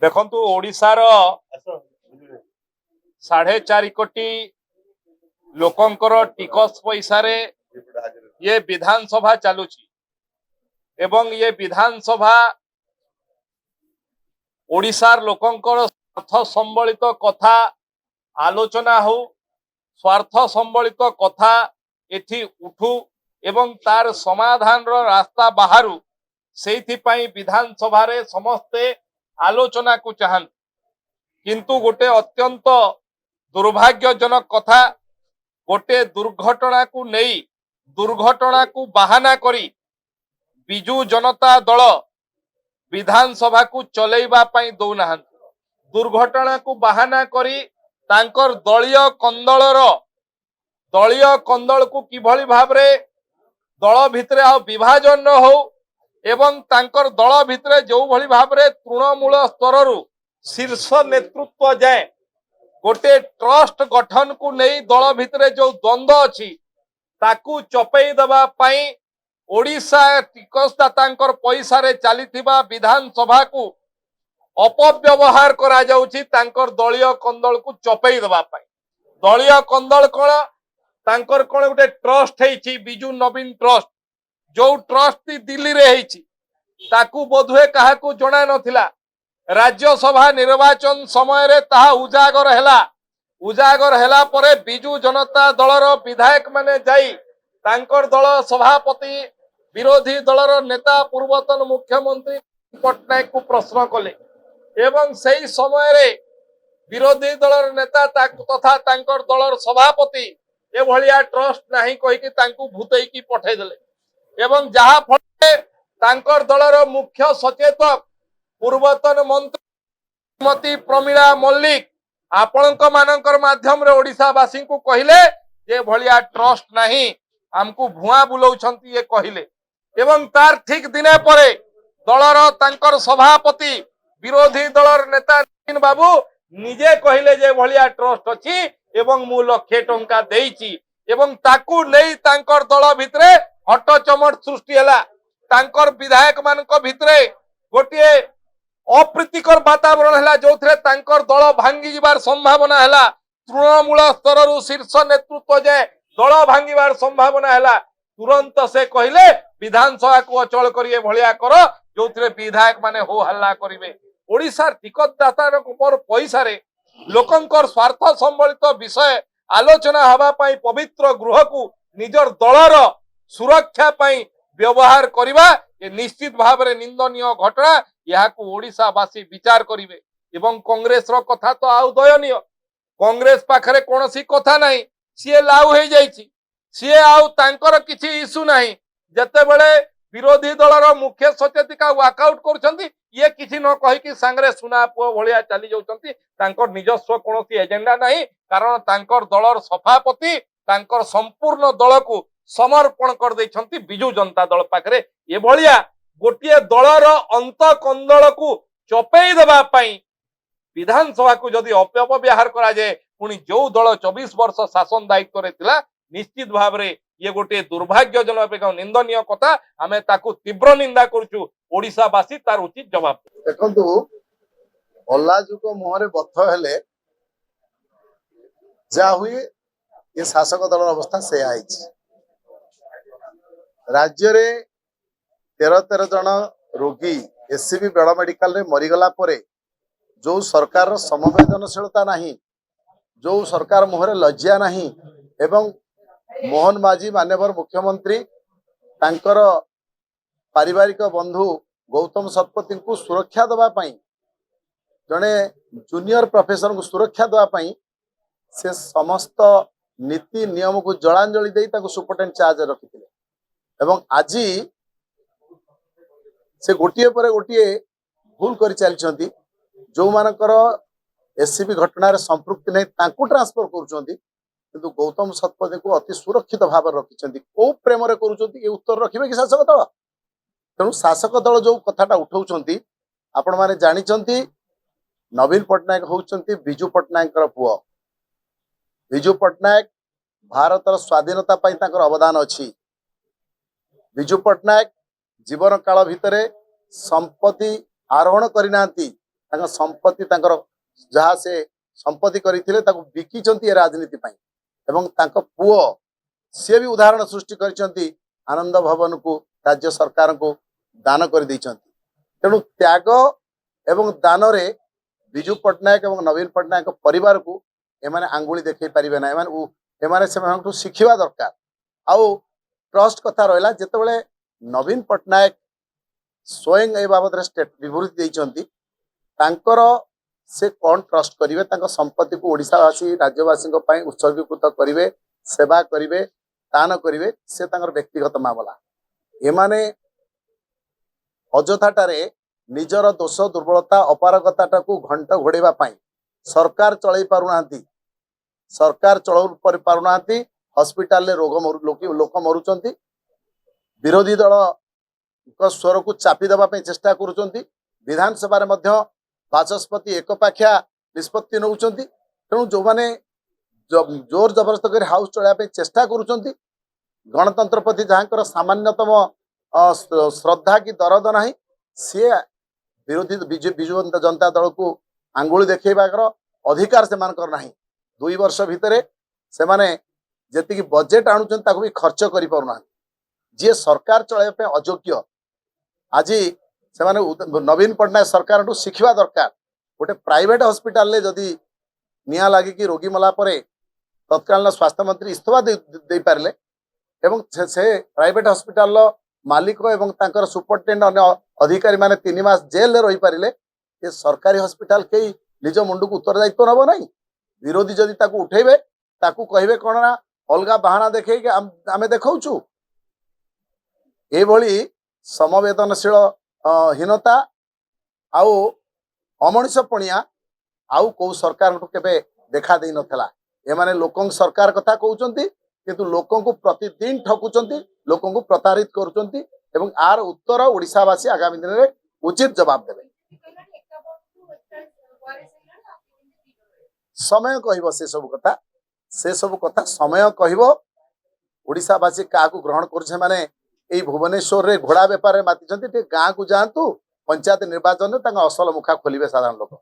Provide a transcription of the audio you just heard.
देखंतु ओडिशार 4.5 कोटी लोकंकर टिकस पैसा रे ये विधानसभा चलुची एवं ये विधानसभा ओडिशार लोकंकर स्वार्थ संबलित कथा आलोचना हो स्वार्थ संबलित कथा एठी उठू एवं तार समाधान रो रास्ता बाहरु सेथि पई विधानसभा रे समस्ते आलोचना को चाहन किंतु गोटे अत्यंत दुर्भाग्यजनक कथा गोटे दुर्घटना को नहीं दुर्घटना को बहाना करी बिजू जनता दल विधानसभा को चलेबा पई दौना दुर्घटना को बहाना करी तांकर दलीय कंदल को किभली भाबरे दल भितरे आ विभाजन न हो एवं तांकर दल भितरे जो भली भाबरे तृणमूल स्तर शीर्ष नेतृत्व जाए गोटे ट्रस्ट गठन को नहीं दल भितरे जो द्वंद्व अछि ताकू चपई दबा पई ओडिशा टिकसदातांकर पैसा रे चलीथिबा विधानसभा को अपव्यवहार करा जाउछि तांकर दलीय कंदल को चपई दबा पई दलीय कंदल कोन तांकर कोन गोटे ट्रस्ट हेछि बिजू नवीन ट्रस्ट जो ट्रस्ट दिल्ली रे हेछि ताकू बोधुए काहाकू जणा नथिला राज्यसभा निर्वाचन समय रे ताहा उजागर हेला परे बिजू जनता दलर विधायक माने जाई तांकर दल सभापति विरोधी दलर नेता पूर्वतन मुख्यमंत्री पटनायक को प्रश्न कले एवं सही समय रे विरोधी दलर नेता तथा तांकर दलर सभापति ए भलिया ट्रस्ट नाही कहि कि तांकू भूतई की पठै देले एवं जहा फळे तांकर दलर मुख्य सचेतक पूर्वतन मंत्री श्रीमती प्रमीला मल्लिक आपणक मानकर माध्यम रे ओडिशावासी को कहिले जे भलिया ट्रस्ट नाही हमको भुआ बुलाउछंती ये कहिले एवं तार ठीक दिने परे दलर तांकर सभापति विरोधी दलर नेता नवीन बाबू निजे कहिले जे भलिया ट्रस्ट अछि एवं मु लक्षे टंका देइछि एवं ताकू नै तांकर दल भितरे हटचमट सृष्टि हला तांकर विधायक मानक भितरे गोटे अप्रीतिकर वातावरण हला जोथरे तांकर दल भांगी जिबार संभावना हला तृणमूल स्तर रु शीर्ष नेतृत्व जे दल भांगीबार संभावना हला तुरंत से कहिले विधानसभा को अचल करिए भलिया कर जोथरे विधायक माने हो हल्ला करिवे ओडिसा टिकटदाता पर पैसा रे लोकंकर स्वार्थ संबलित विषय आलोचना हवा पाई पवित्र गृह को निजर दलर सुरक्षा पाई व्यवहार करिबा ये निश्चित भाव रे निंदनीय घटना यहाँ को ओडिशावासी विचार करिवे एवं कांग्रेस रो कथा तो आउ दयनीय कांग्रेस पाखरे कोनोसी कथा नाही सीए लाउ हे जाईची सीए आउ तांकर किछि इशू नाही जते बेले विरोधी दलर मुख्य सचेतिका वॉकआउट करछंती ये किछि न कहि कि सांगरे सुना पुओ भलिया चली जाउछंती तांकर निजस्व कोनोसी एजेंडा नाही कारण तांकर दलर सभापति तांकर संपूर्ण दल को समर्पण कर दैछंती बिजू जनता दल पाखरे ए भलिया गोटिए दलर अंत कंदल को चपई देबा पई विधानसभा को जदि अपव्यवहार करा जाए पुणी जो दल 24 वर्ष शासन दायित्व रे थिला निश्चित भाव रे ये गोटे दुर्भाग्यजनक निंदनीय कथा आमे ताकू तीव्र निंदा करछु ओडिशावासी तार उचित जवाब देखंतु अल्लाजुक मुहरे बथ हेले जा हुए ये शासक दल अवस्था से आइछि राज्य रे 13 जन रोगी एससीबी बड़ मेडिकल रे मरीगला परे जो सरकार रो संवेदनशीलता नहीं जो सरकार मुहरे लज्जा नहीं एवं मोहन माझी माननीय मुख्यमंत्री तांकर पारिवारिक बंधु गौतम शतपथी को सुरक्षा दबा पाई जड़े जूनियर प्रोफेसर को सुरक्षा दबा पाई से समस्त नीति नियम को जलांजलि दे सुपरटेंडेंट चार्ज रखिथिले एवं आज से गोटे पर गोटे भूल कर चलती जो मानकर एससीबी घटना संपृक्ति नहीं तांकू ट्रांसफर करुँच किंतु गौतम शतपथी को अति सुरक्षित भाव रखिंट कौ प्रेम ये उत्तर रखिए कि शासक दल तेणु शासक दल जो कथाटा उठाउछंती आपण माने जानिछंती नवीन पटनायक होउछंती बिजू पटनायक पुओ बिजू पटनायक भारतर स्वाधीनता पाई तांकर अवदान अछि बिजू पटनायक जीवन काल भितरे संपत्ति आरोहण करिनांती संपत्ति जहाँ से संपत्ति करथिले ताको बिकिचंती ए राजनीति पई एवं तांको पुओ सी भी उदाहरण सृष्टि करिसंती आनंद भवन को राज्य सरकार को दान कर दैछंती तेणु त्याग एवं दान रे विजु पट्टनायक एवं नवीन पट्टनायक परिवार को एमाने आंगुली देखै परिबे ना एमाने से शिखिबा दरकार आउ ट्रस्ट कथा रहिला जेतेबेले नवीन पट्टनायक स्वयं ए बाबद स्टेट विवृत्ति देइचंती तांकर से कौन ट्रस्ट करिवे तांकर संपत्ति को ओडिशावासी राज्यवासी उत्सर्गीकृत करिवे सेवा करिवे दान करिवे से तांकर व्यक्तिगत मामला एमाने अजथाटारे निजर दोष दुर्बलता अपारगता को घंट घोड़ेबा पाई सरकार चलै पारुनांती सरकार चलौ पारुनांती हॉस्पिटल रे लोक मरुचंती विरोधी दल स्वर को चापी देबा पे चेष्टा करुचंती विधानसभा रे मध्य बाचस्पति एकपाखिया निष्पत्ति नौचंती तेणु जो माने जोर जबरदस्त कर हाउस चलैया पे चेष्टा करुचंती गणतंत्र प्रति जहाँकर सामान्यतम श्रद्धा की दरद नाही सी विरोधी विजु जनता दल को आंगुली देखैबार अधिकार से मानकर नाही 2 वर्ष भितरे से माने जेतिकी बजेट आणुचन ताको भी खर्च करि पारुना जे सरकार चलाइबा पे अयोग्य आज से माने नवीन पट्टनायक सरकार टू शिखिबा दरकार गोटे प्राइवेट हॉस्पिटल ले जदी निया लागी कि रोगी मला परे तत्कालीन स्वास्थ्य मंत्री इस्तीफा दे पारले एवं से प्राइवेट हॉस्पिटल मालिक एवं तांकर सुपरिटेंडेंट अन्य अधिकारी माने 3 मास जेल ले रही पारिले ये सरकारी हॉस्पिटल के निज मुंड को उत्तरदायित्व नब नहीं विरोधी जदि ताकू उठेबे ताकू कहबे कोन ना अलगा बहाना देखे कि आमे देखौछु एभली समवेदनशील हीनता आउ अमनिष पणिया आउ को सरकार केबे देखा दे नथला एमाने लोकं सरकार कथा कहउचंती किंतु लोकं को प्रतिदिन ठकुचंती लोकं को प्रतारित करूचंती एवं आर उत्तर ओडिशावासी आगामी दिन रे उचित जवाब देबे समय कहबो से सब कथा समय कहबो ओडिशावासी का ग्रहण कर माने एई भुवनेश्वर रे घोड़ा व्यापार मातिचंती गाँ को जातु पंचायत निर्वाचन में असल मुखा खोलिबे साधारण लोक